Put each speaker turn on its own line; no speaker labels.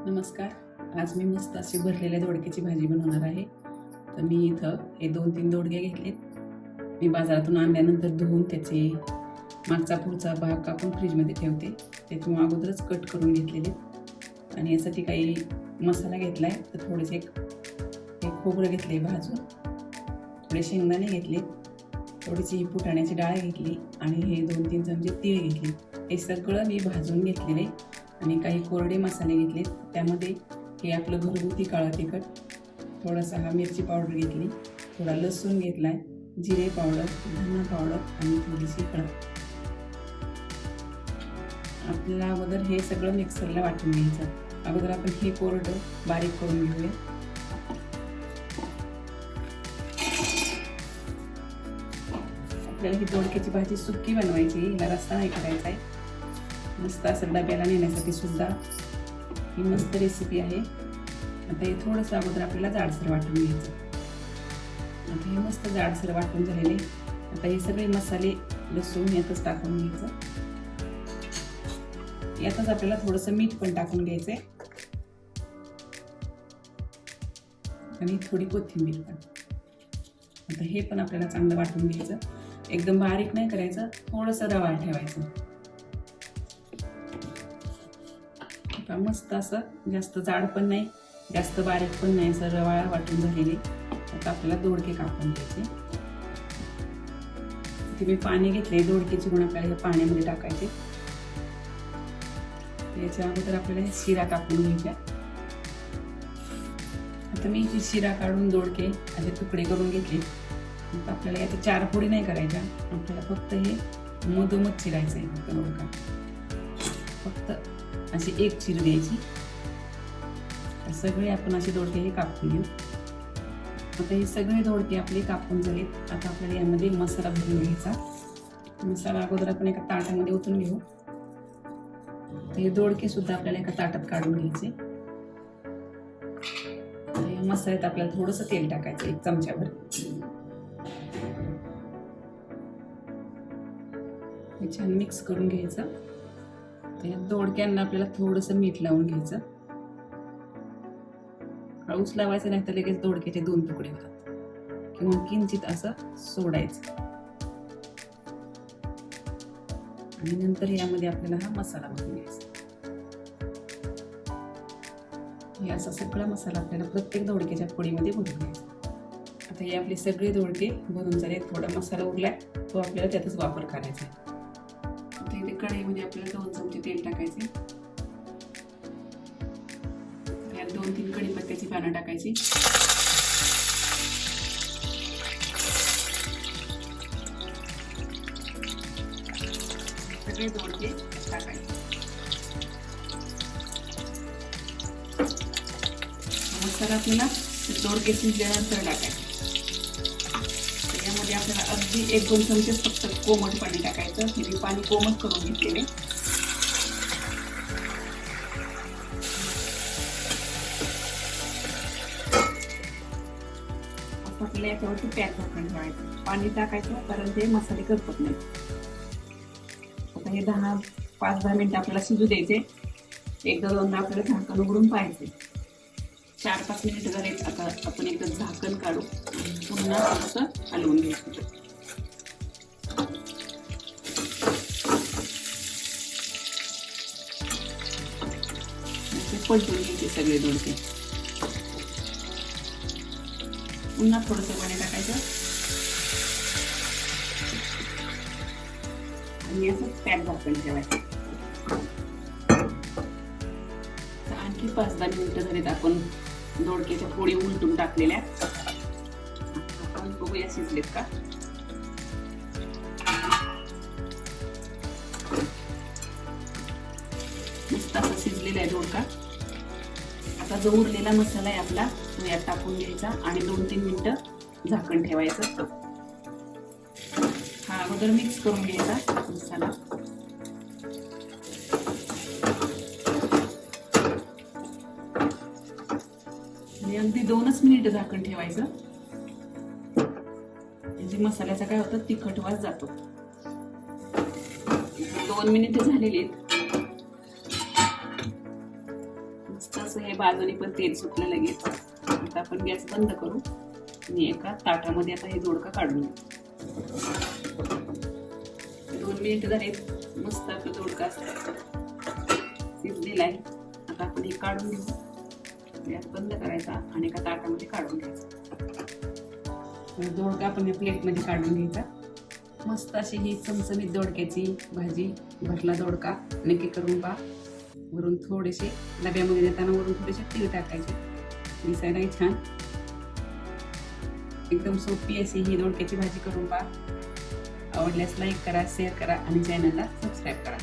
नमस्कार. आज मी मस्त अशी भरलेल्या दोडक्याची भाजी बनवणार आहे. तर मी इथं हे 2-3 दोडके घेतलेत. मी बाजारातून आणल्यानंतर धुवून त्याचे मागचा पुढचा भाग कापून फ्रीजमध्ये ठेवते. त्याचे मग अगोदरच कट करून घेतलेले आणि यासाठी काही मसाला घेतला आहे. तर थोडेसे एक खोबरं घेतले भाजून, थोडे शेंगदाणे घेतले, थोडीशी फुटाण्याची डाळ घेतली आणि हे 2-3 चमचे तीळ घेतले. हे सगळं मी भाजून घेतलेले आणि काही कोरडे मसाले घेतले. त्यामध्ये हे आपलं घरगुती काळं तिखट, थोडासा हा मिरची पावडर घेतली, थोडा लसूण घेतला आहे, जिरे पावडर, धना पावडर आणि थोडीशी हळद. आपल्याला अगोदर हे सगळं मिक्सरला वाटून घ्यायचं. अगोदर आपण हे कोरडं बारीक करून घेऊया. आपल्याला ही दोडक्याची भाजी सुक्की बनवायची, हिला रस्सा नाही करायचा आहे. मस्त असं डब्याला नेण्यासाठी सुद्धा ही मस्त रेसिपी आहे. आता हे थोडंसं अगोदर आपल्याला जाडसर वाटून घ्यायचं. आता हे मस्त जाडसर वाटून झालेले. आता हे सगळे मसाले लसूण यातच टाकून घ्यायचं. यातच आपल्याला थोडंसं मीठ पण टाकून घ्यायचंय आणि थोडी कोथिंबीर पण. आता हे पण आपल्याला चांगलं वाटून घ्यायचं. एकदम बारीक नाही करायचं, थोडंसं रवाळ ठेवायचं. मस्त असं जास्त जाड पण नाही, जास्त बारीक पण नाही, असं रवाळा वाटून झालेले. आता आपल्याला दोडके कापून घ्यायचे. इथे मी पाणी घेतले, दोडके चिरून आपल्याला हे पाण्यामध्ये टाकायचे. याच्या अगोदर आपल्याला शिरा कापून घ्यायच्या. आता मी ही शिरा काढून दोडके असे तुकडे करून घेतले. आता आपल्याला याच्या 4 फोडी नाही करायच्या, आपल्याला फक्त हे मधोमध चिरायचं आहे. फक्त दोडका फक्त अशी एक चीर द्यायची. सगळे आपण असे दोडके हे कापून घेऊ. आता हे सगळे दोडके आपले कापून झालेत. आता आपल्याला यामध्ये मसाला भरून घ्यायचा. मसाला अगोदर आपण एका ताटामध्ये ओतून घेऊ. हे दोडके सुद्धा आपल्याला एका ताटात काढून घ्यायचे. आणि मसाल्यात आपल्याला थोडंसं तेल टाकायचं, 1 चमचाभर. हे छान मिक्स करून घ्यायचं. दोडक्यांना आपल्याला थोडंसं मीठ लावून घ्यायचं. हळूच लावायचं, नाही तर लगेच दोडक्याचे 2 तुकडे होतात. किंवा किंचित असं सोडायचं आणि नंतर यामध्ये आपल्याला हा मसाला भरून घ्यायचा. हे असा सगळा मसाला आपल्याला प्रत्येक दोडक्याच्या फोडीमध्ये भरून घ्यायचा. आता हे आपले सगळे दोडके भरून झाले. थोडा मसाला उरलाय, तो आपल्याला त्यातच वापर करायचा आहे. कढईमध्ये आपल्याला 2 चमचे तेल टाकायचे. त्यात 2-3 कढीपत्त्याची पानं टाकायची. सगळे दोडके टाकायचे. मसाला आपल्याला दोडके शिजल्यानंतर टाकायचे. यामध्ये आपल्याला अगदी 1-2 चमचे फक्त कोमट पाणी टाकायचं. हे पाणी कोमट करून घेतलेले. आपल्याला याच्यावरती पॅक झाकण ठेवायचं. पाणी टाकायचं कारण ते मसाले करपत नाही. आता हे 5-10 मिनिटं आपल्याला शिजू द्यायचे. 1-2दा आपल्याला झाकण उघडून पाहायचे. 4-5 मिनिटं झाले. आता आपण एकदा झाकण काढू, पुन्हा थोडंसं हलवून घ्यायचं. पलटून घ्यायचे सगळे दोडके. पुन्हा थोडंसं पाणी टाकायचं आणि असं पॅक झाकण ठेवायचं. आणखी 5-10 मिनिटं झालीत. आपण दोडक्याच्या फोडी उलटून टाकलेल्या. आपण बघूया शिजलेत का. मस्त असं शिजलेला आहे दोडका. आता जो उरलेला मसाला आहे आपला, तो यात टाकून घ्यायचा आणि 2-3 मिनिटं झाकण ठेवायचं. हा अगोदर मिक्स करून घ्यायचा मसाला. आणि अगदी 2च मिनिटं झाकण ठेवायचं. म्हणजे मसाल्याचा काय होतं, तिखटवास जातो. 2 मिनिटं झालेली आहेत. थोडंसं हे बाजूने पण तेल सुटलं लगेच. आता आपण गॅस बंद करू आणि एका ताटामध्ये आता हे दोडका काढून घेऊ. 2 मिनिट झाले, मस्त आपलं दोडका शिजलेला आहे. आता आपण हे काढून घेऊ. गॅस बंद करायचा आणि एका ताटामध्ये काढून घ्यायचा. दोडका आपण या प्लेटमध्ये काढून घ्यायचा. मस्त अशी ही चमचमीत दोडक्याची भाजी, भरला दोडका नक्की करून पहा. वरून थोडेसे डब्यामध्ये देताना वरून थोडेसे तीळ टाकायचे, दिसायलाही छान. एकदम सोपी अशी ही दोडक्याची भाजी करून पहा. आवडल्यास लाईक करा, शेअर करा आणि चॅनलला सबस्क्राईब करा.